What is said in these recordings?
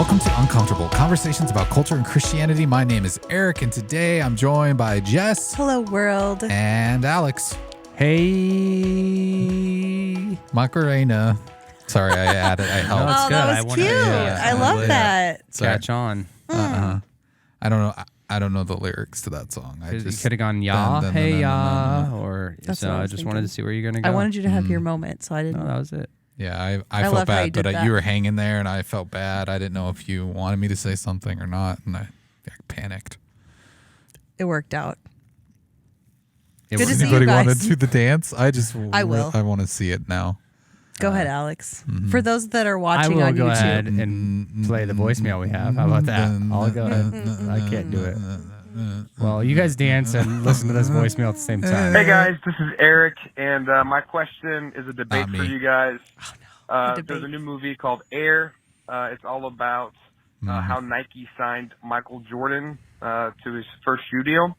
Welcome to Uncomfortable, conversations about culture and Christianity. My name is Eric, and today I'm joined by Jess. Hello, world. And Alex. Hey. Macarena. Sorry, I added. I helped. No, it's Oh, good. that was cute. I love that. Catch on. I don't know. I don't know the lyrics to that song. I You just could have gone ya, hey ya, or That's so what I I was just thinking. wanted to see where you're gonna go. I wanted you to have your moment, so I didn't. No, that was it. Yeah, I I felt love how you bad, did but that. you were hanging there, and I felt bad. I didn't know if you wanted me to say something or not, and I panicked. It worked out. It Good to was- see you Anybody guys. want to do the dance? I will. I want to see it now. Go ahead, Alex. For those that are I watching will on go YouTube, ahead and play the voicemail we have. How about that? I'll go ahead. I can't do it. Well, you guys dance and listen to this voicemail at the same time. Hey guys, this is Eric, and my question is a debate Not me. for you guys. A debate. There's a new movie called Air. It's all about how Nike signed Michael Jordan to his first shoe deal.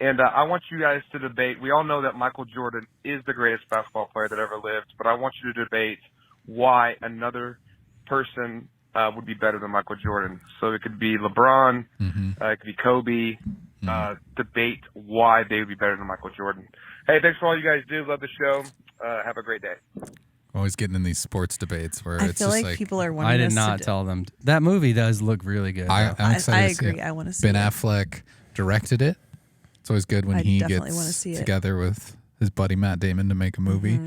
And I want you guys to debate. We all know that Michael Jordan is the greatest basketball player that ever lived, but I want you to debate why another person would be better than Michael Jordan. So it could be LeBron, it could be Kobe. Debate why they would be better than Michael Jordan. Hey, thanks for all you guys do. Love the show. Have a great day. Always getting in these sports debates where I it's feel just like people are wanting I did us not to tell them. That movie does look really good. I'm though. excited I to see agree. it. I want to see Ben it. Affleck directed it. It's always good when I he definitely wanna gets see it. together with his buddy Matt Damon to make a movie.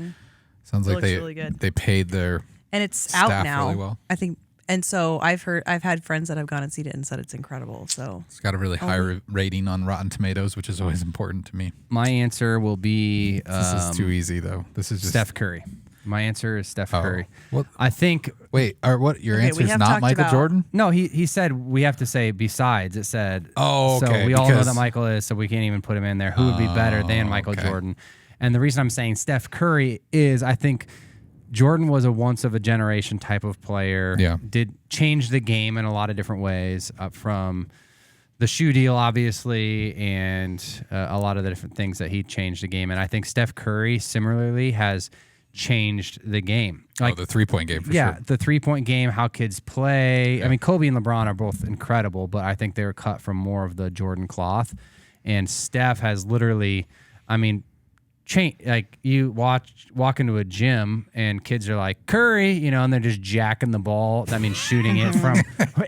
Sounds like looks they really good. they paid their And it's staff out now. really well. I think. And so I've had friends that have gone and seen it and said it's incredible. So It's got a really high rating on Rotten Tomatoes, which is always important to me. My answer will be This is too easy though. This is just Steph Curry. My answer is Steph Curry. What? I think. Wait, or what? Your Okay, answer we is have not talked Michael about- Jordan? No, he said we have to say besides. It said. Oh, okay, So we all know because- that Michael is, so we can't even put him in there. Who would be better than Michael okay. Jordan? And the reason I'm saying Steph Curry is I think Jordan was a once of a generation type of player. Yeah. Did change the game in a lot of different ways, up from the shoe deal, obviously, and a lot of the different things that he changed the game. And I think Steph Curry similarly has changed the game. Like the 3-point game for yeah, sure. the 3-point game, how kids play. I mean, Kobe and LeBron are both incredible, but I think they were cut from more of the Jordan cloth. And Steph has literally, I mean, like you walk into a gym and kids are like Curry, and they're just jacking the ball. That means shooting it from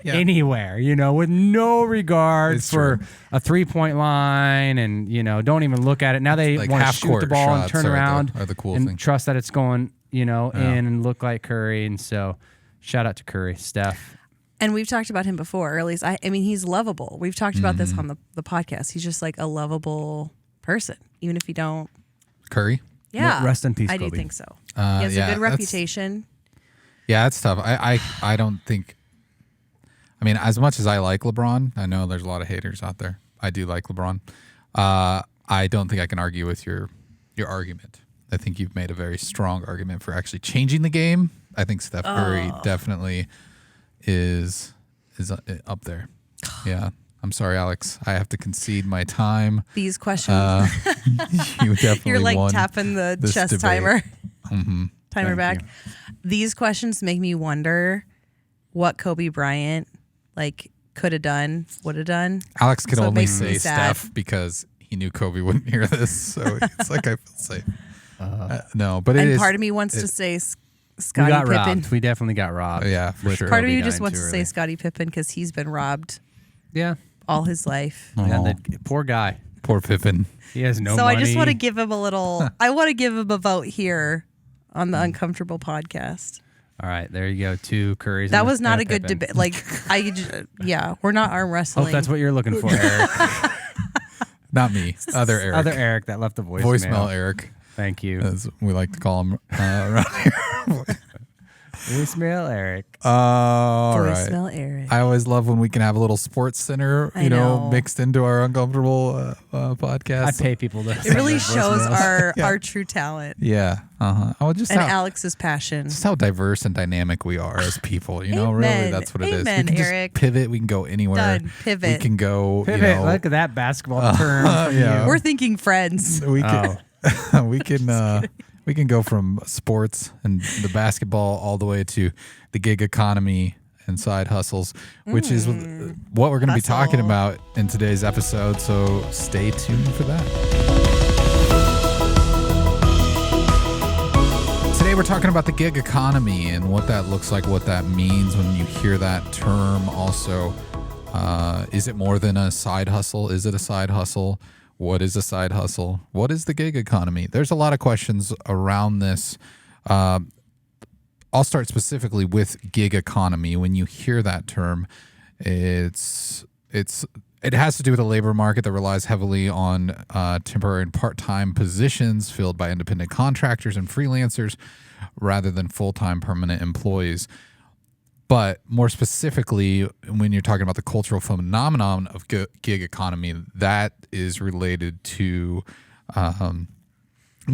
anywhere, with no regard It's for true. a 3-point line, and don't even look at it. Now they Like want to half shoot court the ball and shots turn are the- around are the cool and thing. trust that it's going, in and look like Curry. And so, shout out to Curry, Steph. And we've talked about him before, or at least I mean, he's lovable. We've talked about this on the podcast. He's just like a lovable person, even if you don't. Curry? Yeah. Rest in peace, I do Kobe. think so. He has yeah, a good that's- reputation. Yeah, it's tough. I don't think. I mean, as much as I like LeBron, I know there's a lot of haters out there. I do like LeBron. I don't think I can argue with your argument. I think you've made a very strong argument for actually changing the game. I think Steph Curry definitely is up there. Yeah. I'm sorry, Alex. I have to concede my time. These questions, You definitely you're like won tapping the this chess debate. timer. Timer Thank back. you. These questions make me wonder what Kobe Bryant could have done, would have done. Alex can So it only makes me say sad. Steph because he knew Kobe wouldn't hear this, so it's like I feel safe. No, but it And is. part of me wants to say We Scottie got Pippen. robbed. We definitely got robbed. Yeah, for with sure. Part of Kobe me just dying wants too to say early. Scottie Pippen because he's been robbed Yeah. all his life. Yeah, the poor guy. Poor Pippen. He has no So money. I just want to give him a little. I want to give him a vote here on the Uncomfortable podcast. All right, there you go. 2 Currys. That and was not and a good Pippen. debate. Yeah, we're not arm wrestling. Hope that's what you're looking for, Eric. Not me. Other Eric. Other Eric that left the voicemail. Voicemail Eric, Thank you. as we like to call him around here. Voicemail Eric. All right. Voicemail Eric. I always love when we can have a little sports center, I know. mixed into our uncomfortable podcast. I pay people to. It really shows our true talent Yeah. I would just and how, Alex's passion. just how diverse and dynamic we are as people. Really, Amen. that's what it is. Amen, We can Eric. just pivot. We can go anywhere. Done. Pivot. We can go. Pivot. Look at that basketball term. from yeah. you. We're thinking friends. We can. We can go from sports and the basketball all the way to the gig economy and side hustles, which is what we're going to be talking about in today's episode. So stay tuned for that. Today we're talking about the gig economy and what that looks like, what that means when you hear that term. Also, is it more than a side hustle? Is it a side hustle? What is a side hustle? What is the gig economy? There's a lot of questions around this. I'll start specifically with gig economy. When you hear that term, it has to do with a labor market that relies heavily on temporary and part-time positions filled by independent contractors and freelancers rather than full-time permanent employees. But more specifically, when you're talking about the cultural phenomenon of gig economy, that is related to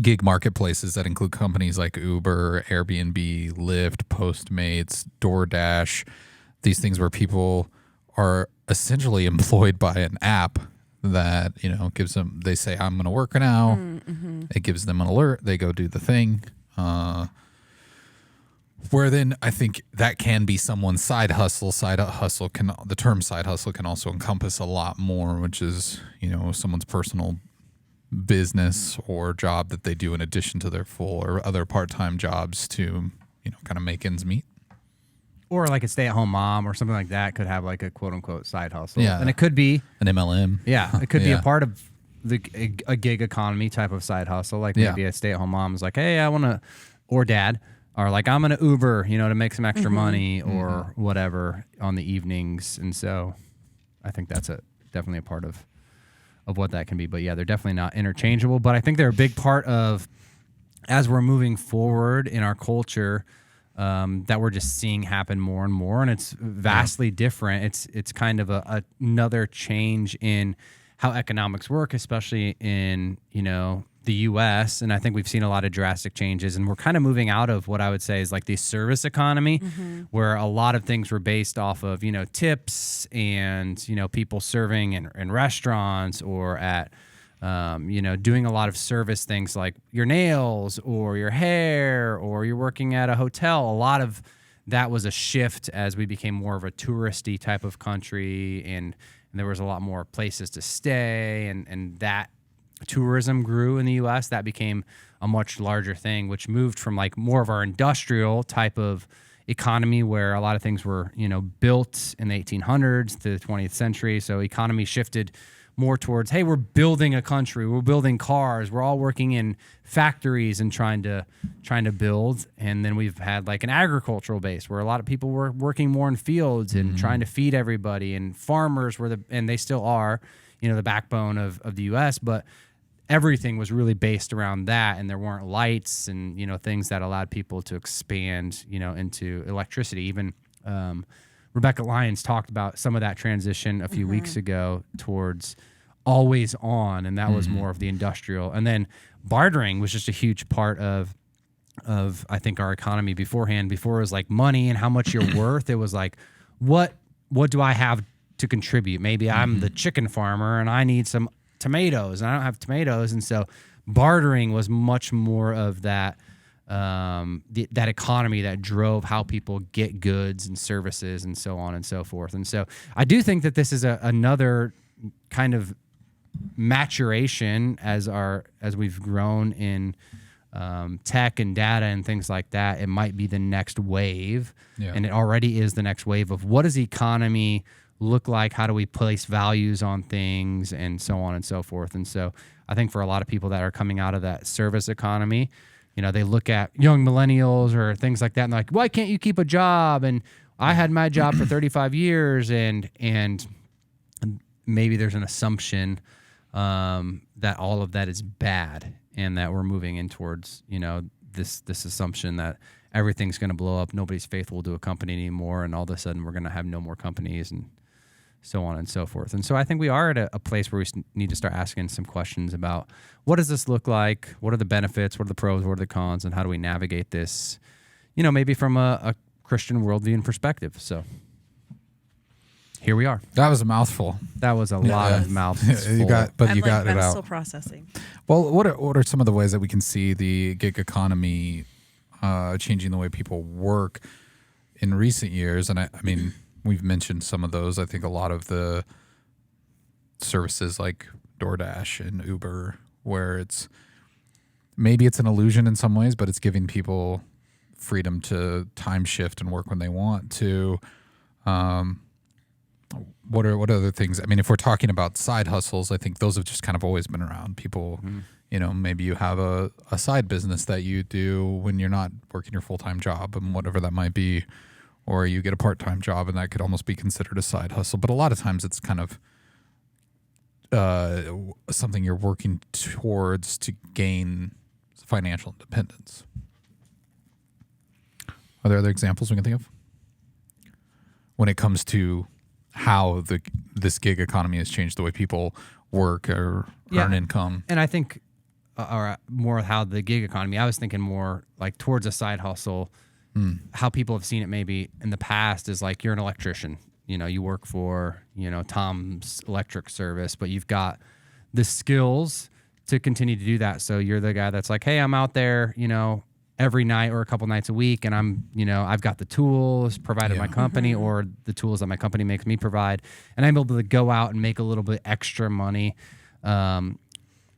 gig marketplaces that include companies like Uber, Airbnb, Lyft, Postmates, DoorDash, these things where people are essentially employed by an app that, gives them, they say, I'm going to work now. Mm-hmm. It gives them an alert. They go do the thing. Where then I think that can be someone's side hustle. The term side hustle can also encompass a lot more, which is, someone's personal business or job that they do in addition to their full or other part-time jobs to, kind of make ends meet. Or like a stay-at-home mom or something like that could have like a quote-unquote side hustle. Yeah. And it could be an MLM. Yeah, it could be a part of a gig economy type of side hustle. Like maybe a stay-at-home mom is like, hey, I want to, or dad, are like, I'm going to Uber, to make some extra money or whatever on the evenings. And so I think that's definitely a part of what that can be. But yeah, they're definitely not interchangeable. But I think they're a big part of, as we're moving forward in our culture, that we're just seeing happen more and more. And it's vastly different. It's kind of another change in how economics work, especially in, the U.S. And I think we've seen a lot of drastic changes. And we're kind of moving out of what I would say is like the service economy, where a lot of things were based off of, tips and, people serving in restaurants or at, doing a lot of service things like your nails or your hair or you're working at a hotel. A lot of that was a shift as we became more of a touristy type of country and there was a lot more places to stay and that tourism grew in the U.S. That became a much larger thing, which moved from like more of our industrial type of economy where a lot of things were, built in the 1800s to the 20th century. So economy shifted more towards, hey, we're building a country, we're building cars, we're all working in factories and trying to build. And then we've had like an agricultural base where a lot of people were working more in fields and trying to feed everybody, and farmers were and they still are, the backbone of the U.S., but everything was really based around that, and there weren't lights and things that allowed people to expand into electricity. Even Rebecca Lyons talked about some of that transition a few weeks ago towards always on, and that was more of the industrial. And then bartering was just a huge part of I think our economy beforehand. Before it was like money and how much you're worth. It was like what do I have to contribute? Maybe I'm the chicken farmer and I need some tomatoes and I don't have tomatoes, and so bartering was much more of that that economy that drove how people get goods and services and so on and so forth. And so I do think that this is another kind of maturation as we've grown in tech and data and things like that. It might be the next wave, and it already is the next wave of what does economy look like? How do we place values on things and so on and so forth? And so I think for a lot of people that are coming out of that service economy, they look at young millennials or things like that and they're like, why can't you keep a job? And I had my job for 35 years and maybe there's an assumption that all of that is bad and that we're moving in towards, this assumption that everything's going to blow up, nobody's faithful to a company anymore, and all of a sudden we're going to have no more companies and so on and so forth. And so I think we are at a place where we need to start asking some questions about what does this look like? What are the benefits? What are the pros? What are the cons? And how do we navigate this, maybe from a Christian worldview and perspective? So here we are. That was a mouthful. That was a lot of mouthfuls. You got it I'm out. still processing. Well, what are some of the ways that we can see the gig economy changing the way people work? in recent years, and I mean, we've mentioned some of those. I think a lot of the services like DoorDash and Uber, where maybe it's an illusion in some ways, but it's giving people freedom to time shift and work when they want to. What other things? I mean, if we're talking about side hustles, I think those have just kind of always been around. People, maybe you have a side business that you do when you're not working your full-time job and whatever that might be, or you get a part-time job and that could almost be considered a side hustle. But a lot of times it's kind of something you're working towards to gain financial independence. Are there other examples we can think of when it comes to how this gig economy has changed the way people work or earn income? And I think, or more how the gig economy, I was thinking more like towards a side hustle, how people have seen it maybe in the past is like you're an electrician, you work for, Tom's electric service, but you've got the skills to continue to do that. So you're the guy that's like, hey, I'm out there, every night or a couple nights a week, and I'm, I've got the tools provided my company or the tools that my company makes me provide, and I'm able to go out and make a little bit extra money, on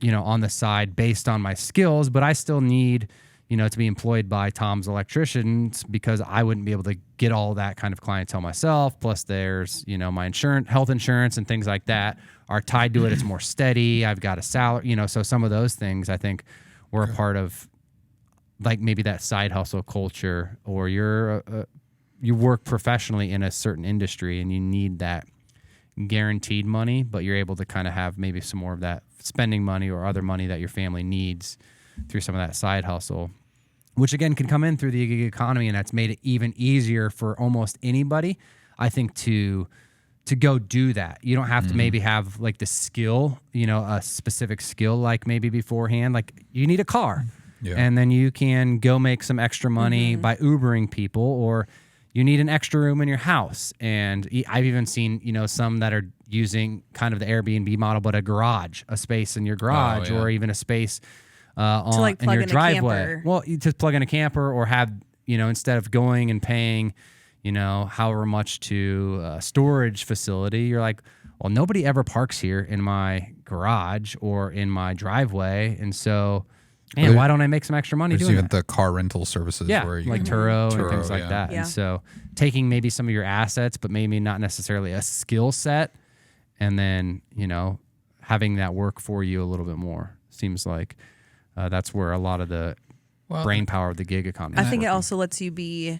the side based on my skills, but I still need, to be employed by Tom's electricians because I wouldn't be able to get all that kind of clientele myself. Plus there's, my health insurance and things like that are tied to it. It's more steady. I've got a salary, so some of those things I think were a part of like maybe that side hustle culture, or you work professionally in a certain industry and you need that guaranteed money, but you're able to kind of have maybe some more of that spending money or other money that your family needs through some of that side hustle, which again can come in through the gig economy. And that's made it even easier for almost anybody, I think, to go do that. You don't have to maybe have like the skill, a specific skill, like maybe beforehand, like you need a car. Yeah. And then you can go make some extra money by Ubering people, or you need an extra room in your house. And I've even seen, some that are using kind of the Airbnb model, but a space in your garage, or even a space in your driveway. Well, you just plug in a camper, or have, instead of going and paying, however much to a storage facility, you're like, well, nobody ever parks here in my garage or in my driveway. And so, man, why don't I make some extra money doing even that? the car rental services, where you like Turo and things like that. Yeah. And so taking maybe some of your assets, but maybe not necessarily a skill set, and then, having that work for you a little bit more. Seems like that's where a lot of the brain power of the gig economy is. I think it also lets you be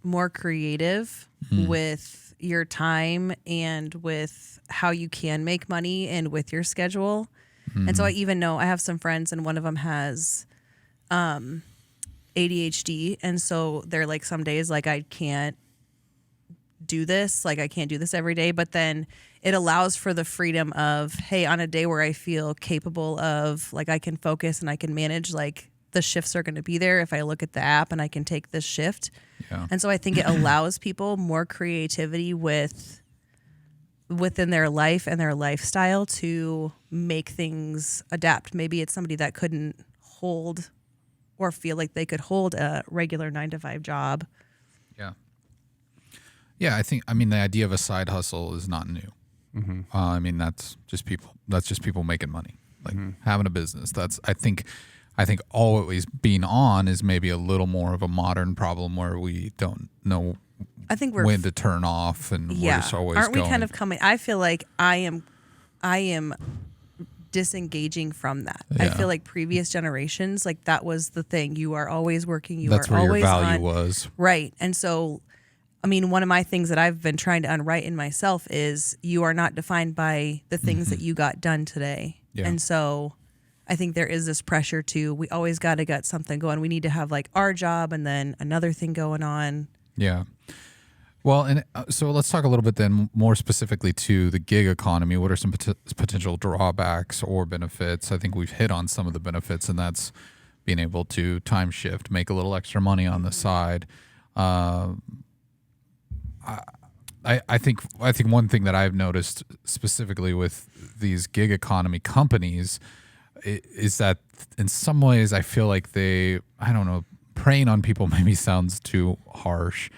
more creative with your time and with how you can make money and with your schedule. And so I even know I have some friends, and one of them has ADHD. And so they're like, some days, like, I can't do this. Like, I can't do this every day. But then it allows for the freedom of, hey, on a day where I feel capable of, like, I can focus and I can manage, like, the shifts are going to be there if I look at the app and I can take this shift. Yeah. And so I think it allows people more creativity within their life and their lifestyle to make things adapt. Maybe it's somebody that couldn't hold or feel like they could hold a regular 9-to-5 job. Yeah. Yeah, I mean, the idea of a side hustle is not new. I mean, that's just people making money, like having a business. I think always being on is maybe a little more of a modern problem, where we don't know when to turn off, and we're just always aren't we going. kind of coming? I feel like I am disengaging from that. Yeah. I feel like previous generations, like, that was the thing. You are always working. That's are where always your value on. was. Right. And so, I mean, one of my things that I've been trying to unwrite in myself is you are not defined by the things that you got done today. Yeah. And so I think there is this pressure we always got to get something going. We need to have, like, our job and then another thing going on. Yeah. Well, and so let's talk a little bit then more specifically to the gig economy. What are some potential drawbacks or benefits? I think we've hit on some of the benefits, and that's being able to time shift, make a little extra money on the side. I think one thing that I've noticed specifically with these gig economy companies is that in some ways I feel like preying on people maybe sounds too harsh,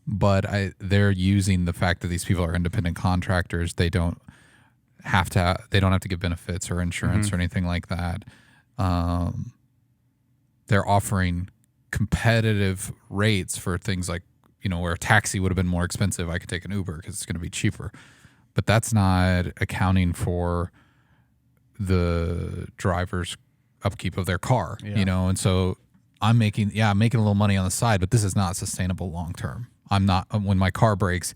but they're using the fact that these people are independent contractors. They don't have to give benefits or insurance or anything like that. They're offering competitive rates for things like, where a taxi would have been more expensive, I could take an Uber because it's going to be cheaper. But that's not accounting for the driver's upkeep of their car, And so I'm making a little money on the side, but this is not sustainable long term. I'm not, when my car breaks,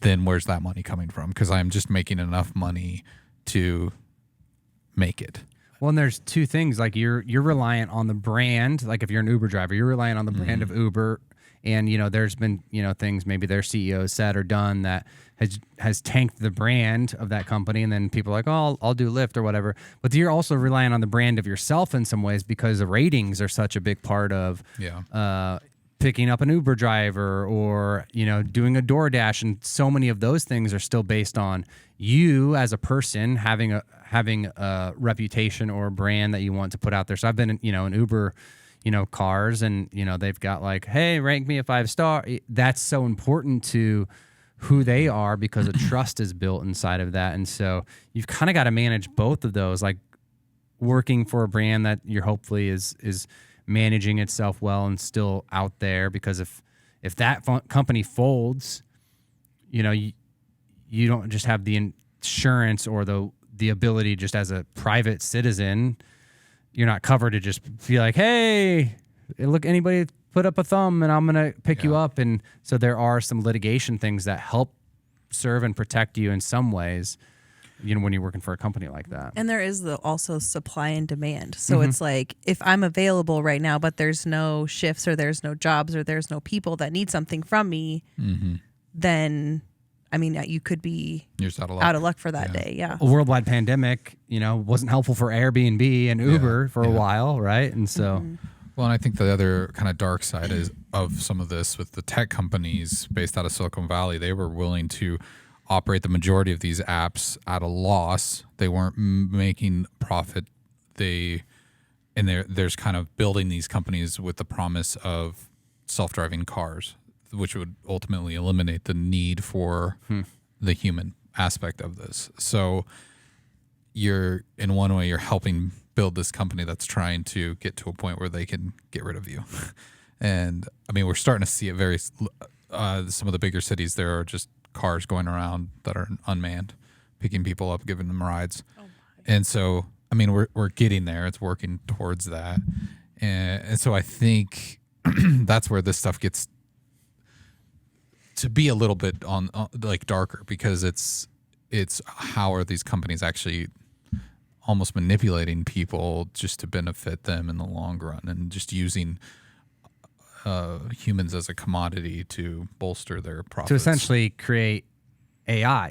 then where's that money coming from? Because I'm just making enough money to make it. Well, and there's two things. Like you're reliant on the brand. Like if you're an Uber driver, you're reliant on the brand of Uber. And, there's been, things maybe their CEO said or done that has tanked the brand of that company. And then people are like, oh, I'll do Lyft or whatever. But you're also relying on the brand of yourself in some ways because the ratings are such a big part of picking up an Uber driver or, doing a DoorDash. And so many of those things are still based on you as a person having a reputation or a brand that you want to put out there. So I've been, in Uber, cars and, they've got like, hey, rank me a 5-star. That's so important to who they are because a trust is built inside of that. And so you've kind of got to manage both of those, like working for a brand that you're hopefully is managing itself well and still out there, because if that company folds, you don't just have the insurance or the ability just as a private citizen, you're not covered to just be like, hey, look, anybody put up a thumb and I'm going to pick you up. And so there are some litigation things that help serve and protect you in some ways, when you're working for a company like that. And there is also supply and demand. So it's like, if I'm available right now, but there's no shifts or there's no jobs or there's no people that need something from me, then you could be out of luck for that day. Yeah. A worldwide pandemic, wasn't helpful for Airbnb and Uber for a while, right? And so, well, and I think the other kind of dark side of some of this with the tech companies based out of Silicon Valley, they were willing to operate the majority of these apps at a loss. They weren't making profit. There's kind of building these companies with the promise of self-driving cars, which would ultimately eliminate the need for the human aspect of this. So in one way, you're helping build this company that's trying to get to a point where they can get rid of you. And we're starting to see it some of the bigger cities, there are just cars going around that are unmanned, picking people up, giving them rides. And so, we're getting there. It's working towards that. And so I think that's where this stuff gets to be a little bit on like darker, because it's how are these companies actually almost manipulating people just to benefit them in the long run, and just using humans as a commodity to bolster their profits. To essentially create AI,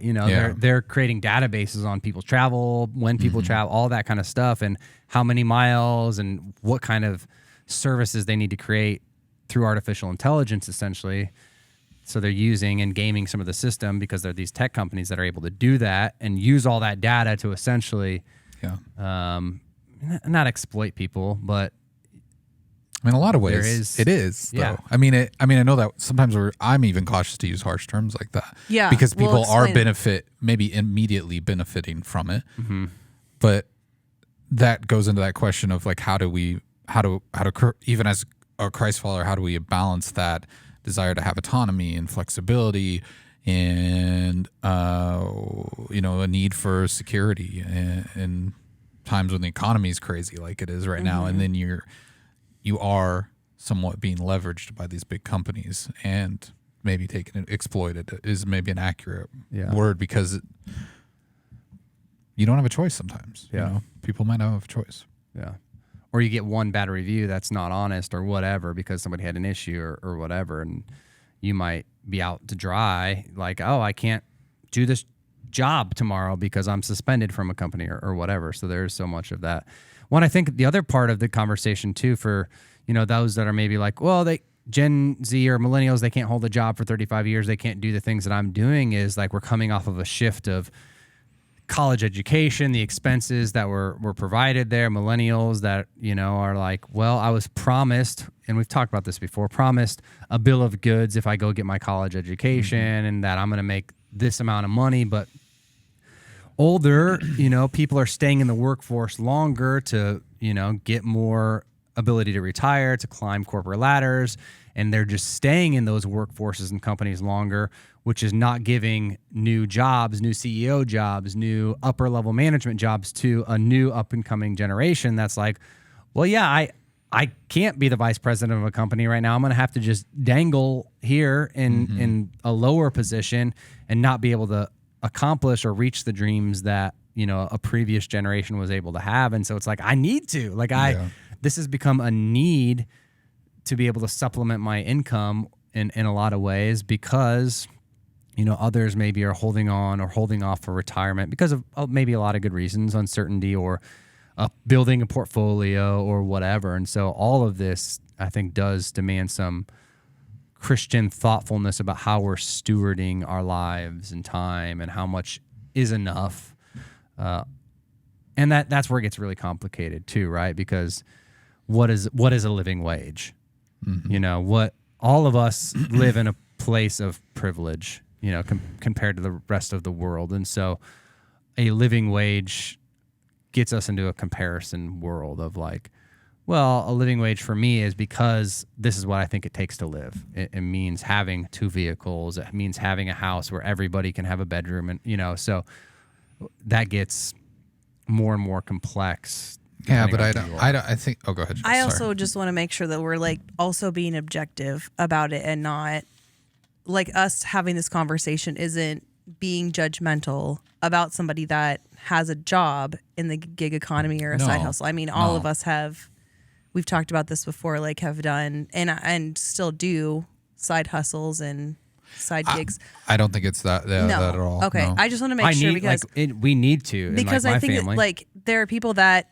they're creating databases on people's travel, when people travel, all that kind of stuff, and how many miles and what kind of services they need to create through artificial intelligence, essentially. So they're using and gaming some of the system because they're these tech companies that are able to do that and use all that data to essentially not exploit people, but in a lot of ways it is though. Yeah. I know that sometimes I'm even cautious to use harsh terms like that. Yeah. Because people are maybe immediately benefiting from it. But that goes into that question of like, how do even as a Christ follower, how do we balance that desire to have autonomy and flexibility and a need for security in times when the economy is crazy like it is right now, and then you are somewhat being leveraged by these big companies and maybe exploited is maybe an accurate word, because you don't have a choice sometimes. People might not have a choice. Or you get one bad review that's not honest or whatever because somebody had an issue or whatever, and you might be out to dry, like, oh, I can't do this job tomorrow because I'm suspended from a company or whatever. So there's so much of that. One, I think the other part of the conversation too, for those that are maybe like, well, Gen Z or millennials, they can't hold a job for 35 years, they can't do the things that I'm doing, is like we're coming off of a shift of college education, the expenses that were provided there, millennials that, are like, well, I was promised, and we've talked about this before, promised a bill of goods if I go get my college education and that I'm going to make this amount of money. But older, people are staying in the workforce longer to, get more ability to retire, to climb corporate ladders, and they're just staying in those workforces and companies longer, which is not giving new jobs, new CEO jobs, new upper level management jobs to a new up and coming generation that's like, well, yeah, I can't be the vice president of a company right now. I'm going to have to just dangle here in a lower position and not be able to accomplish or reach the dreams that, a previous generation was able to have. And so it's like, I need to, this has become a need to be able to supplement my income in a lot of ways because, others maybe are holding on or holding off for retirement because of maybe a lot of good reasons, uncertainty or building a portfolio or whatever. And so all of this, I think, does demand some Christian thoughtfulness about how we're stewarding our lives and time and how much is enough. And that's where it gets really complicated too, right? Because what is a living wage? What all of us live in a place of privilege, compared to the rest of the world. And so a living wage gets us into a comparison world of like, well, a living wage for me is because this is what I think it takes to live. It means having 2 vehicles. It means having a house where everybody can have a bedroom. And, so that gets more and more complex. Yeah, but I think, oh, go ahead. I also just want to make sure that we're like also being objective about it and not like us having this conversation isn't being judgmental about somebody that has a job in the gig economy or a side hustle. I mean, all of us have, we've talked about this before, like have done and still do side hustles and side gigs. I don't think it's that at all. Okay. No. I just want to make sure because we need to, because like I think family. like there are people that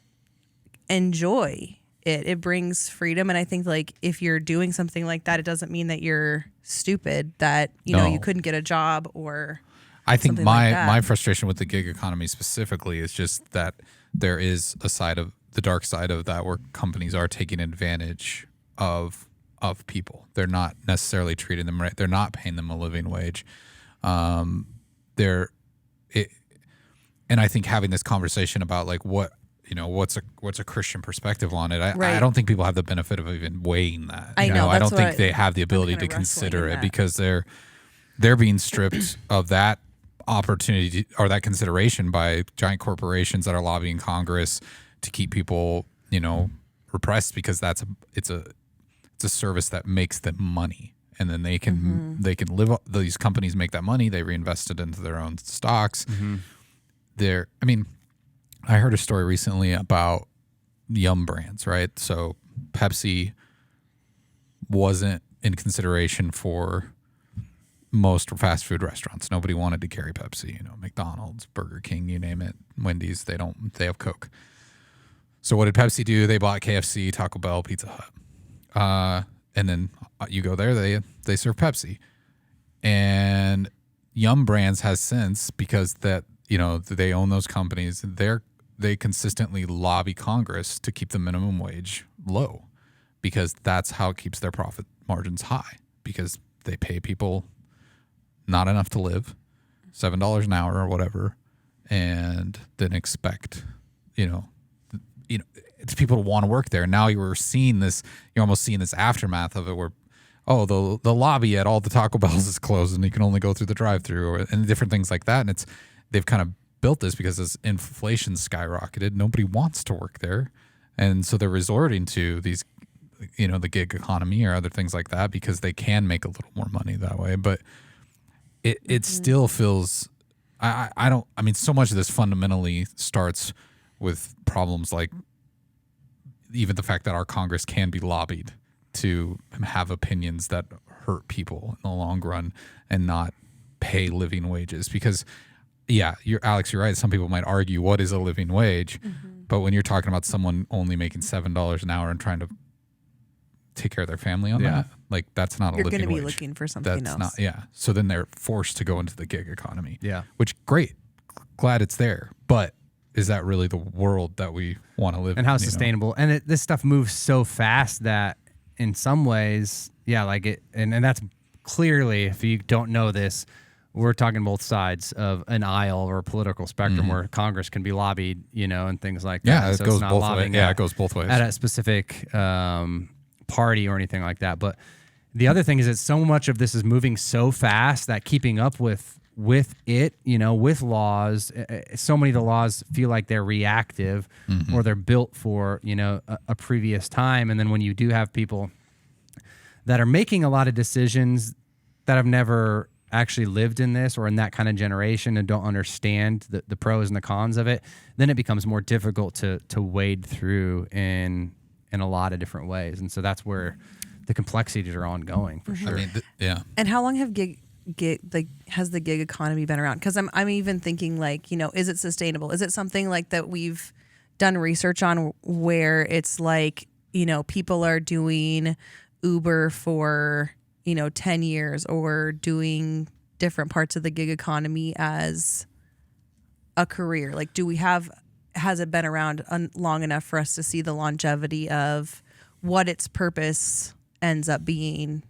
enjoy it. It brings freedom. And I think like if you're doing something like that, it doesn't mean that you're stupid, that, you couldn't get a job or I think something like that. my frustration with the gig economy specifically is just that there is a side of the dark side of that where companies are taking advantage of people. They're not necessarily treating them right. They're not paying them a living wage. And I think having this conversation about like what's a Christian perspective on it. I don't think people have the benefit of even weighing that. I know. I don't think they have the ability to consider it because they're being stripped of that opportunity or that consideration by giant corporations that are lobbying Congress to keep people, repressed because it's a service that makes them money. And then they can live. These companies make that money. They reinvest it into their own stocks. I heard a story recently about Yum Brands, right? So Pepsi wasn't in consideration for most fast food restaurants. Nobody wanted to carry Pepsi. McDonald's, Burger King, you name it. Wendy's, they have Coke. So what did Pepsi do? They bought KFC, Taco Bell, Pizza Hut. And then you go there, they serve Pepsi. And Yum Brands has since, because that they own those companies, they consistently lobby Congress to keep the minimum wage low because that's how it keeps their profit margins high because they pay people not enough to live, $7 an hour or whatever, and then expect, it's people to want to work there. Now you're almost seeing this aftermath of it where, the lobby at all the Taco Bells is closed and you can only go through the drive-through and different things like that. And they've kind of built this because as inflation skyrocketed, nobody wants to work there. And so they're resorting to these, the gig economy or other things like that because they can make a little more money that way. But it still feels, so much of this fundamentally starts with problems like even the fact that our Congress can be lobbied to have opinions that hurt people in the long run and not pay living wages because you're right. Some people might argue what is a living wage, but when you're talking about someone only making $7 an hour and trying to take care of their family on that, like that's not a living wage. You're going to be looking for something else. So then they're forced to go into the gig economy. Yeah. Which great. glad it's there, but is that really the world that we want to live in? And how you know? sustainable. And this stuff moves so fast that in some ways, yeah, like it, and that's clearly, if you don't know this, we're talking both sides of an aisle or a political spectrum where Congress can be lobbied, you know, and things like that. Yeah, it So goes it's not both ways. lobbying Yeah, at- it goes both ways. at a specific party or anything like that. But the other thing is that so much of this is moving so fast that keeping up with it, you know, with laws, so many of the laws feel like they're reactive or they're built for, you know, a previous time. And then when you do have people that are making a lot of decisions that have never actually lived in this or in that kind of generation and don't understand the pros and the cons of it, then it becomes more difficult to wade through in a lot of different ways. And so that's where the complexities are ongoing for sure. I mean, yeah. And how long have has the gig economy been around? Because I'm even thinking, like, you know, is it sustainable? Is it something like that we've done research on where it's like, you know, people are doing Uber for, you know, 10 years or doing different parts of the gig economy as a career? Like, has it been around long enough for us to see the longevity of what its purpose ends up being?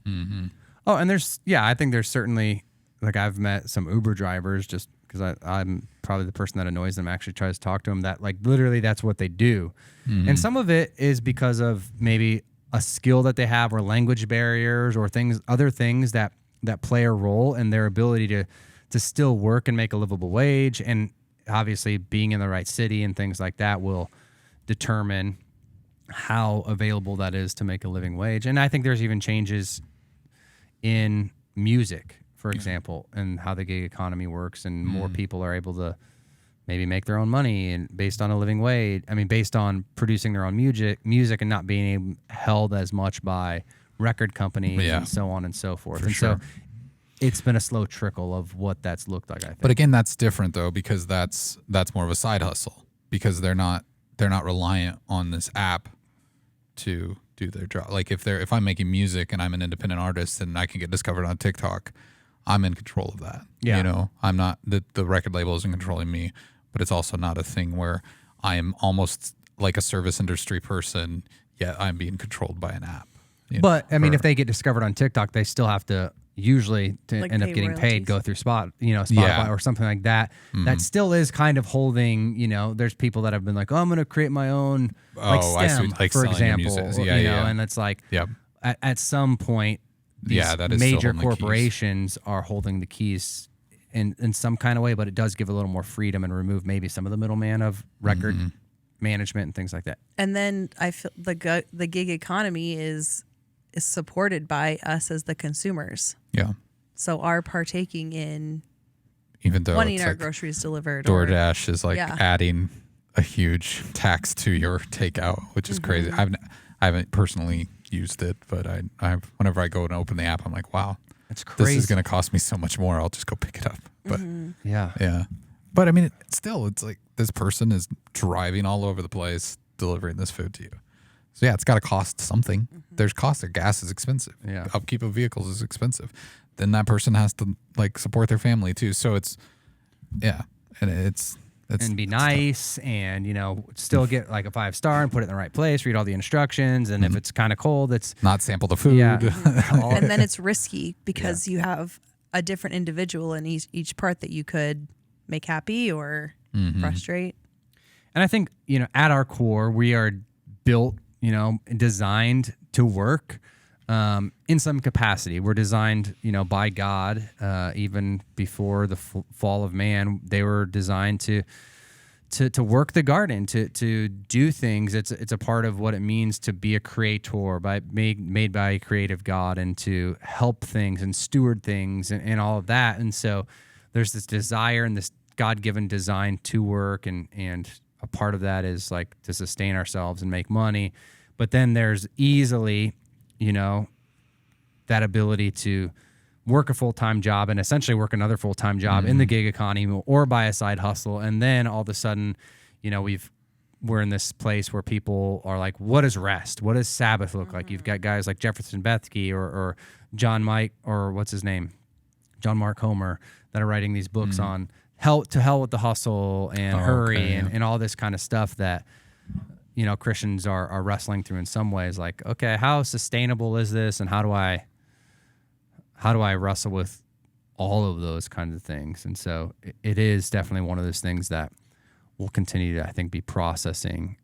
Oh, and I think there's certainly, like, I've met some Uber drivers just because I'm probably the person that annoys them, actually tries to talk to them, that, like, literally that's what they do. And some of it is because of maybe a skill that they have or language barriers or other things that play a role in their ability to still work and make a livable wage. And obviously being in the right city and things like that will determine how available that is to make a living wage. And I think there's even changes in music, for example, and how the gig economy works, and more people are able to maybe make their own money and based on a living wage. I mean, based on producing their own music and not being held as much by record companies and so on and so forth. So it's been a slow trickle of what that's looked like, I think. But again, that's different though, because that's more of a side hustle, because they're not reliant on this app to do their job. Like if I'm making music and I'm an independent artist and I can get discovered on TikTok, I'm in control of that. Yeah. You know, I'm not, the record label isn't controlling me, but it's also not a thing where I am almost like a service industry person, yet I'm being controlled by an app. But I mean, if they get discovered on TikTok, they still have to usually Like end up pay getting royalties. paid, go through Spotify or something like that. That still is kind of holding, you know, there's people that have been like, oh, I'm going to create my own like I see, STEM, like for selling your example, music. you know, and it's like at some point, these that is still major holding the keys. corporations are holding the keys in some kind of way, but it does give a little more freedom and remove maybe some of the middleman of record management and things like that. And then I feel the gig economy is supported by us as the consumers. Yeah. So our partaking in Even though wanting it's our like groceries delivered. or- DoorDash is like Yeah. adding a huge tax to your takeout, which is crazy. I haven't personally used it, but I whenever I go and open the app, I'm like, wow, It's crazy. this is going to cost me so much more. I'll just go pick it up. But Yeah. but I mean, it's like this person is driving all over the place, delivering this food to you. So yeah, it's got to cost something. There's cost of gas is expensive. Yeah. Upkeep of vehicles is expensive. Then that person has to like support their family too. So it's and it's and be nice and, you know, still get like a 5-star and put it in the right place, read all the instructions. And if it's kind of cold, it's not sample the food. Yeah. And then it's risky because you have a different individual in each part that you could make happy or frustrate. And I think, you know, at our core, we are built, you know, designed to work in some capacity. We're designed, you know, by God, even before the fall of man. They were designed to work the garden, to do things. It's a part of what it means to be a creator, made by a creative God, and to help things and steward things and all of that. And so there's this desire and this God-given design to work, and a part of that is like to sustain ourselves and make money. But then there's easily, you know, that ability to work a full-time job and essentially work another full-time job in the gig economy or by a side hustle. And then all of a sudden, you know, we're in this place where people are like, what is rest? What does Sabbath look like? You've got guys like Jefferson Bethke or John Mark Homer that are writing these books on hell with the hustle and hurry okay, and all this kind of stuff that, you know, Christians are wrestling through in some ways. Like, okay, how sustainable is this, and how do I wrestle with all of those kinds of things? And so it is definitely one of those things that we'll continue to, I think, be processing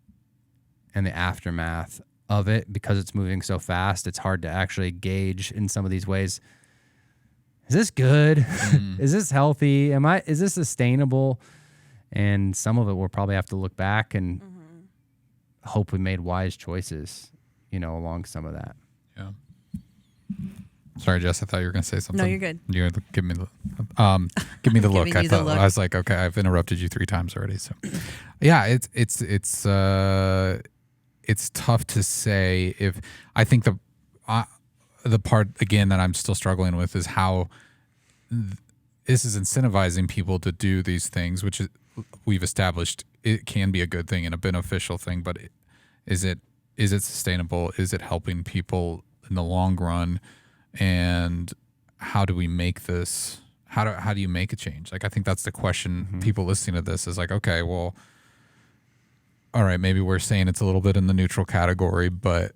in the aftermath of it, because it's moving so fast. It's hard to actually gauge in some of these ways. Is this good? Is this healthy? Is this sustainable? And some of it we'll probably have to look back and hope we made wise choices, you know, along some of that. Yeah. Sorry, Jess, I thought you were going to say something. No, you're good. You're gonna give me the look. Giving you the look. I was like, okay, I've interrupted you 3 times already. So, yeah, it's tough to say. If I think the part again that I'm still struggling with is how this is incentivizing people to do these things, which we've established it can be a good thing and a beneficial thing, but is it sustainable? Is it helping people in the long run? And how do we make this? How do you make a change? Like, I think that's the question. People listening to this is like, okay, well, all right, maybe we're saying it's a little bit in the neutral category, but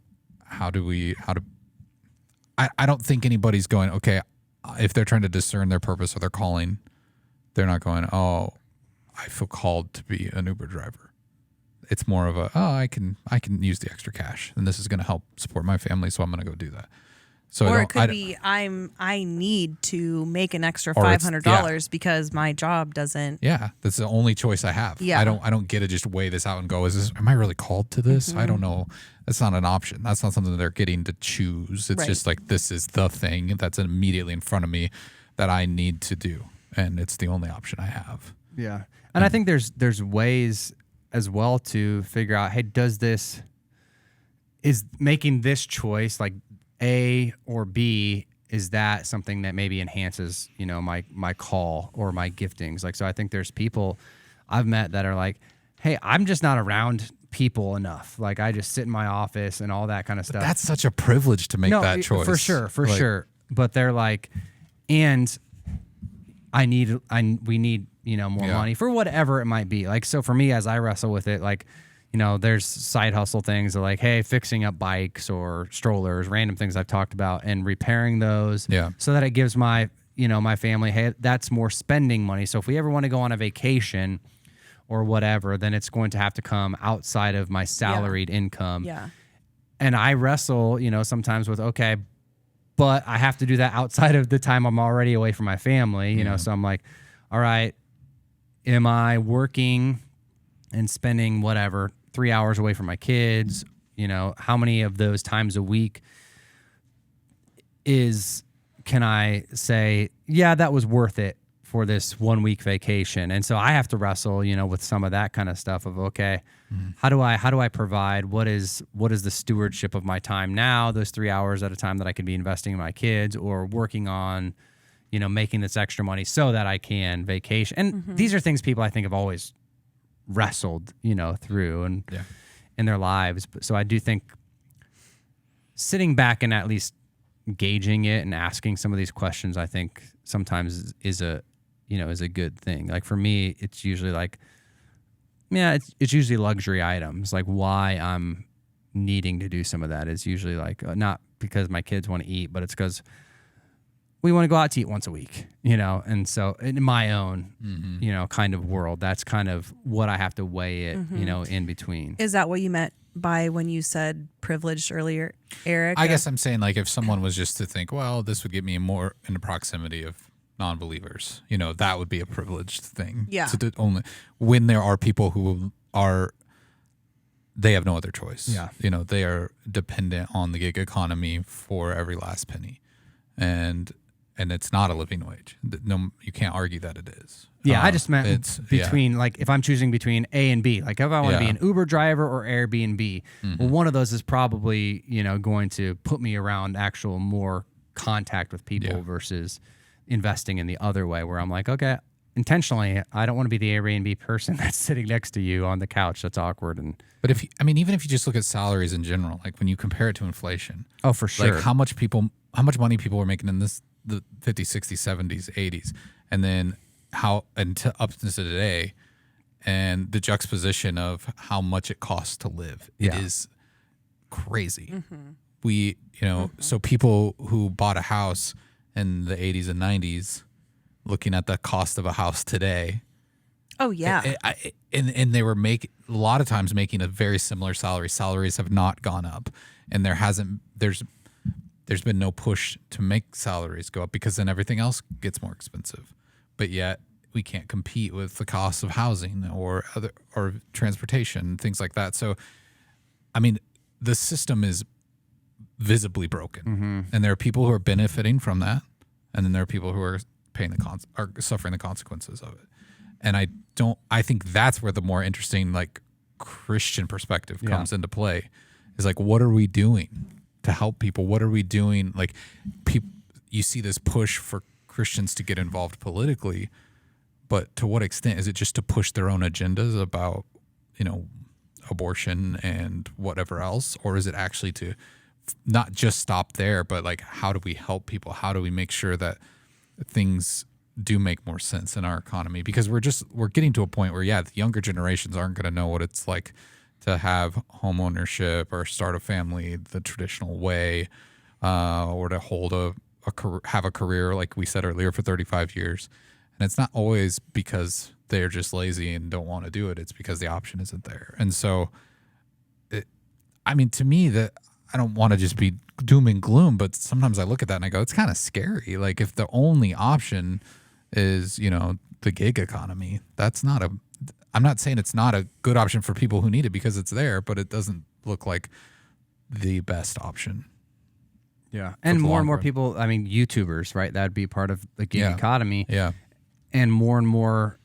I don't think anybody's going, okay, if they're trying to discern their purpose or their calling, they're not going, oh, I feel called to be an Uber driver. It's more of I can use the extra cash, and this is going to help support my family, so I'm going to go do that. So or it could be I need to make an extra $500 because my job doesn't. Yeah, that's the only choice I have. Yeah. I don't get to just weigh this out and go, am I really called to this? I don't know. That's not an option. That's not something that they're getting to choose. It's just like, this is the thing that's immediately in front of me that I need to do, and it's the only option I have. Yeah. And I think there's ways as well to figure out, hey, is making this choice, like A or B, is that something that maybe enhances, you know, my call or my giftings? Like, so I think there's people I've met that are like, hey, I'm just not around people enough. Like, I just sit in my office and all that kind of stuff. That's such a privilege to make that choice. For sure. But they're like, and we need, you know, more money for whatever it might be. Like, so for me, as I wrestle with it, like, you know, there's side hustle things that, like, hey, fixing up bikes or strollers, random things I've talked about, and repairing those so that it gives my family, hey, that's more spending money. So if we ever want to go on a vacation or whatever, then it's going to have to come outside of my salaried income. Yeah. And I wrestle, you know, sometimes with, okay, but I have to do that outside of the time I'm already away from my family, you know? So I'm like, all right, am I working and spending 3 hours away from my kids? You know, how many of those times a week can I say, yeah, that was worth it for this 1 week vacation? And so I have to wrestle, you know, with some of that kind of stuff of, okay, how do I provide, what is the stewardship of my time now, those 3 hours at a time that I could be investing in my kids or working on, you know, making this extra money so that I can vacation. And these are things people I think have always wrestled, you know, through and in their lives. But so I do think sitting back and at least gauging it and asking some of these questions, I think sometimes is a good thing. Like, for me, it's usually like, it's usually luxury items. Like, why I'm needing to do some of that is usually like, not because my kids want to eat, but it's because we want to go out to eat once a week, you know? And so in my own, you know, kind of world, that's kind of what I have to weigh it, you know, in between. Is that what you meant by when you said privileged earlier, Eric? I guess I'm saying, like, if someone was just to think, well, this would get me more in the proximity of non-believers, you know, that would be a privileged thing. Yeah. So only when there are people who they have no other choice. Yeah. You know, they are dependent on the gig economy for every last penny. And it's not a living wage. No, you can't argue that it is. Yeah, I just meant between, like, if I'm choosing between A and B, like if I want to be an Uber driver or Airbnb, well, one of those is probably, you know, going to put me around actual more contact with people versus investing in the other way, where I'm like, okay, intentionally, I don't want to be the Airbnb person that's sitting next to you on the couch. That's awkward. But even if you just look at salaries in general, like when you compare it to inflation, oh, for sure, like how much money people were making in the 50s, 60s, 70s, 80s, and then up to today, and the juxtaposition of how much it costs to live. It is crazy. We, so people who bought a house in the 80s and 90s, looking at the cost of a house today. Oh yeah. And they were a lot of times making a very similar salary. Salaries have not gone up, and there's been no push to make salaries go up, because then everything else gets more expensive. But yet we can't compete with the cost of housing or transportation, things like that. So, I mean, the system is visibly broken, and there are people who are benefiting from that, and then there are people who are suffering the consequences of it. And I think that's where the more interesting, like, Christian perspective comes into play, is like, what are we doing to help people? What are we doing? Like, you see this push for Christians to get involved politically, but to what extent? Is it just to push their own agendas about, abortion and whatever else? Or is it actually to not just stop there, but like, how do we help people? How do we make sure that things do make more sense in our economy? Because we're getting to a point where, the younger generations aren't going to know what it's like to have home ownership or start a family the traditional way, or to hold have a career, like we said earlier, for 35 years. And it's not always because they're just lazy and don't want to do it. It's because the option isn't there. And so, to me, that I don't want to just be doom and gloom, but sometimes I look at that and I go, it's kind of scary. Like, if the only option is, the gig economy, I'm not saying it's not a good option for people who need it, because it's there, but it doesn't look like the best option. Yeah. And more and more people, YouTubers, right? That'd be part of the gig economy. Yeah. And more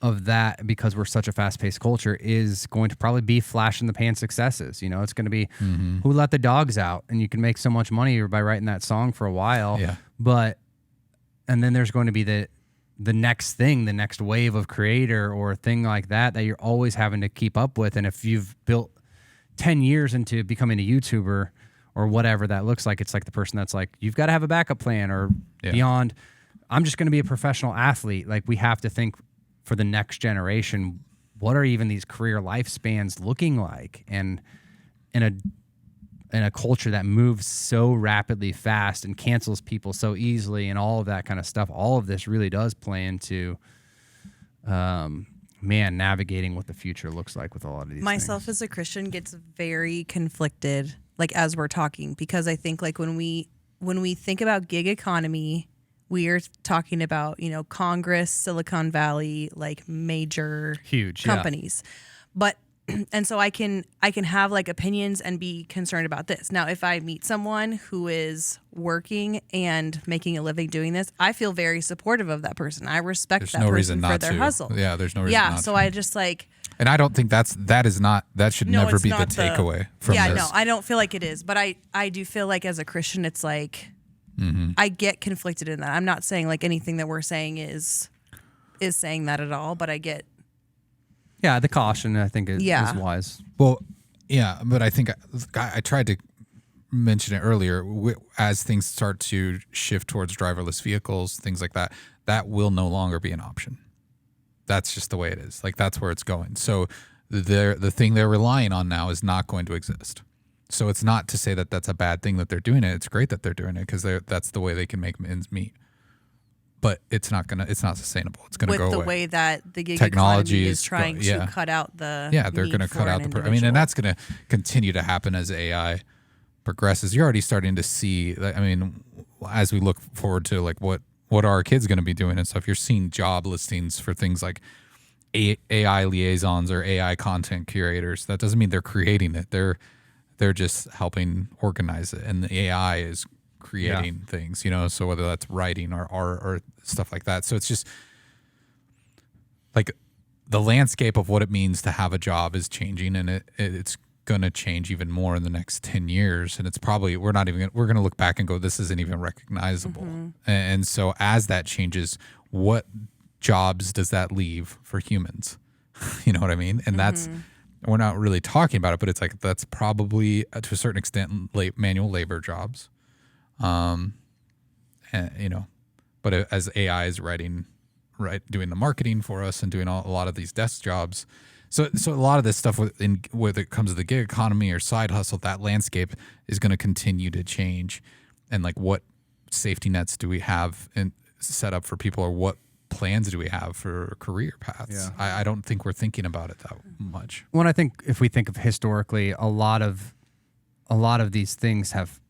of that, because we're such a fast-paced culture, is going to probably be flash-in-the-pan successes. It's going to be who let the dogs out, and you can make so much money by writing that song for a while. Yeah. And then there's going to be the next thing, the next wave of creator or a thing like that you're always having to keep up with. And if you've built 10 years into becoming a YouTuber or whatever that looks like, it's like the person that's like, you've got to have a backup plan, or beyond, I'm just going to be a professional athlete. Like, we have to think for the next generation, what are even these career lifespans looking like? And in a culture that moves so rapidly fast and cancels people so easily and all of that kind of stuff, all of this really does play into navigating what the future looks like with a lot of these Myself things. as a Christian gets very conflicted, like, as we're talking, because I think, like, when we think about gig economy, we are talking about, Congress, Silicon Valley, like, major huge companies. But and so I can have, like, opinions and be concerned about this. Now, if I meet someone who is working and making a living doing this, I feel very supportive of that person. I respect that person for their hustle. Yeah, there's no reason not so to. I just, like, and I don't think that should no, never it's be the not takeaway from this. no, I don't feel like it is. But I do feel like, as a Christian, it's like, I get conflicted in that. I'm not saying, like, anything that we're saying is saying that at all, but I get. Yeah, the caution, I think, is wise. Well, yeah, but I think I tried to mention it earlier. As things start to shift towards driverless vehicles, things like that, that will no longer be an option. That's just the way it is. Like, that's where it's going. So the thing they're relying on now is not going to exist. So it's not to say that that's a bad thing that they're doing it. It's great that they're doing it, because that's the way they can make ends meet. But it's not sustainable. It's going to go away. With the way that the gig technology economy is trying to cut out the they're going to cut out and that's going to continue to happen as AI progresses. You're already starting to see. As we look forward to, like, what are our kids going to be doing and stuff. You're seeing job listings for things like AI liaisons or AI content curators. That doesn't mean they're creating it. They're just helping organize it, and the AI is creating things, so whether that's writing or art or stuff like that. So it's just like the landscape of what it means to have a job is changing, and it's going to change even more in the next 10 years. And it's probably, we're going to look back and go, this isn't even recognizable. And so as that changes, what jobs does that leave for humans? You know what I mean? And that's, we're not really talking about it, but it's like, that's probably to a certain extent manual labor jobs. And, but as AI is writing doing the marketing for us and doing a lot of these desk jobs. So a lot of this stuff whether it comes to the gig economy or side hustle, that landscape is going to continue to change. And like, what safety nets do we have set up for people, or what plans do we have for career paths? I don't think we're thinking about it that much. Well, I think if we think of historically, a lot of these things have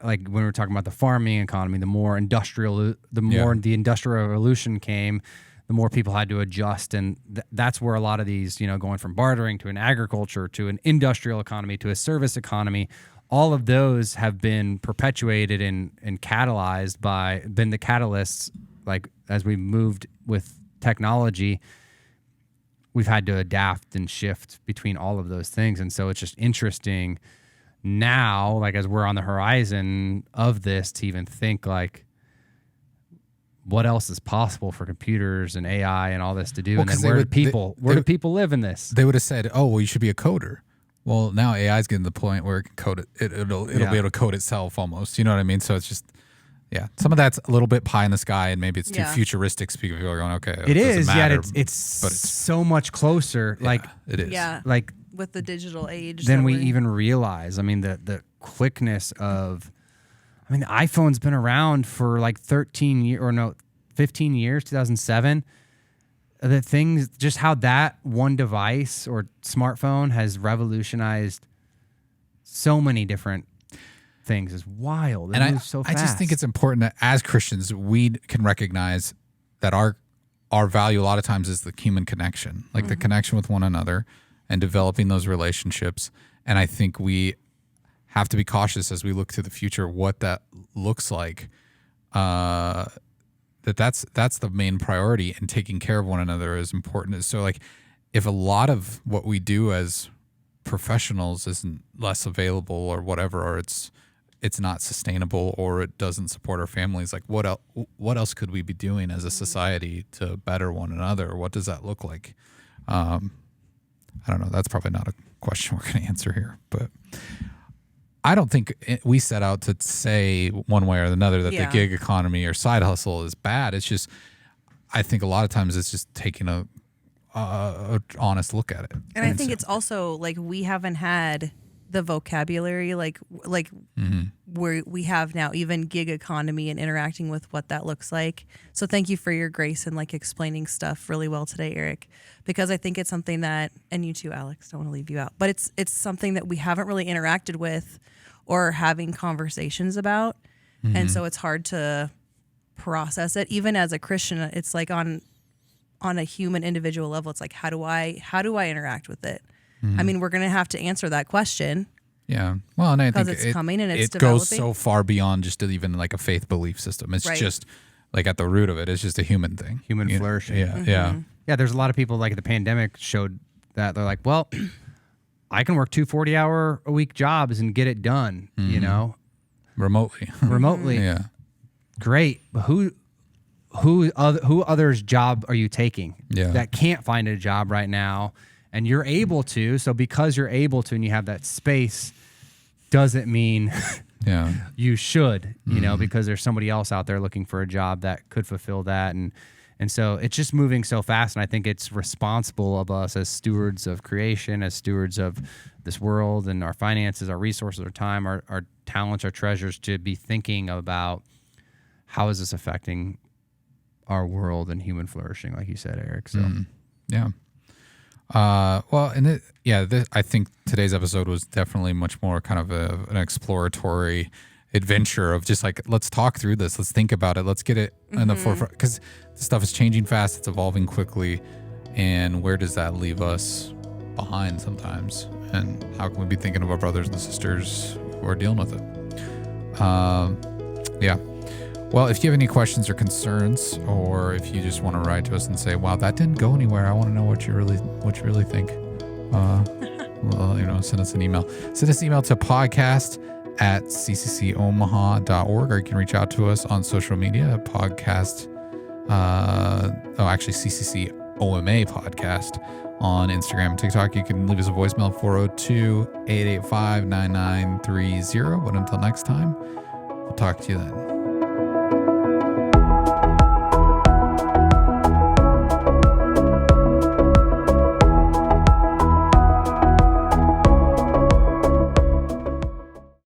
like when we're talking about the farming economy, the more the industrial revolution came, the more people had to adjust, and that's where a lot of these, going from bartering to an agriculture to an industrial economy to a service economy, all of those have been perpetuated and been the catalysts. Like, as we moved with technology, we've had to adapt and shift between all of those things. And so it's just interesting now, like, as we're on the horizon of this, to even think like, what else is possible for computers and AI and all this to do? Well, and then where do people live in this? They would have said, oh, well, you should be a coder. Well, now AI is getting to the point where it can code it. It'll be able to code itself almost. You know what I mean? So it's just, some of that's a little bit pie in the sky, and maybe it's too futuristic. People are going, okay, it is. Matter, it's so much closer. Yeah, like it is. Yeah. Like with the digital age. Than we even realize. I mean, the quickness of, the iPhone's been around for like 15 years, 2007. The things, just how that one device or smartphone has revolutionized so many different things is wild. It moves so fast. I just think it's important that as Christians, we can recognize that our value a lot of times is the human connection, like the connection with one another and developing those relationships. And I think we have to be cautious as we look to the future, what that looks like. That's the main priority, and taking care of one another is important. So like, if a lot of what we do as professionals isn't less available or whatever, or it's not sustainable, or it doesn't support our families, like what else could we be doing as a society to better one another? What does that look like? I don't know. That's probably not a question we're going to answer here, but I don't think we set out to say one way or another that the gig economy or side hustle is bad. It's just, I think a lot of times it's just taking a honest look at it. And I think it's also like, we haven't had the vocabulary like where we have now, even gig economy, and interacting with what that looks like. So thank you for your grace and like explaining stuff really well today, Eric, because I think it's something that, and you too, Alex, don't want to leave you out, but it's something that we haven't really interacted with or having conversations about. And so it's hard to process it. Even as a Christian, it's like on a human individual level, it's like, how do I interact with it? I mean, we're going to have to answer that question. Yeah. Well, and I think it's coming and it's it goes so far beyond just even like a faith belief system. It's just like at the root of it, it's just a human thing. Human flourishing. Yeah. Yeah, there's a lot of people, like the pandemic showed that they're like, well, I can work 2 40-hour-a-week jobs and get it done, remotely. Yeah. Great. But who other's job are you taking that can't find a job right now? And you're able to, so because you're able to and you have that space, doesn't mean you should, because there's somebody else out there looking for a job that could fulfill that. And so it's just moving so fast. And I think it's responsible of us as stewards of creation, as stewards of this world and our finances, our resources, our time, our talents, our treasures, to be thinking about how is this affecting our world and human flourishing, like you said, Eric. So, well, and I think today's episode was definitely much more kind of an exploratory adventure of just like, let's talk through this, let's think about it, let's get it in the forefront, because this stuff is changing fast, it's evolving quickly, and where does that leave us behind sometimes, and how can we be thinking of our brothers and sisters who are dealing with it? Well, if you have any questions or concerns, or if you just want to write to us and say, wow, that didn't go anywhere, I want to know what you really think, send us an email. Send us an email to podcast@cccomaha.org, or you can reach out to us on social media at podcast, CCC OMA podcast on Instagram and TikTok. You can leave us a voicemail, 402-885-9930. But until next time, we'll talk to you then.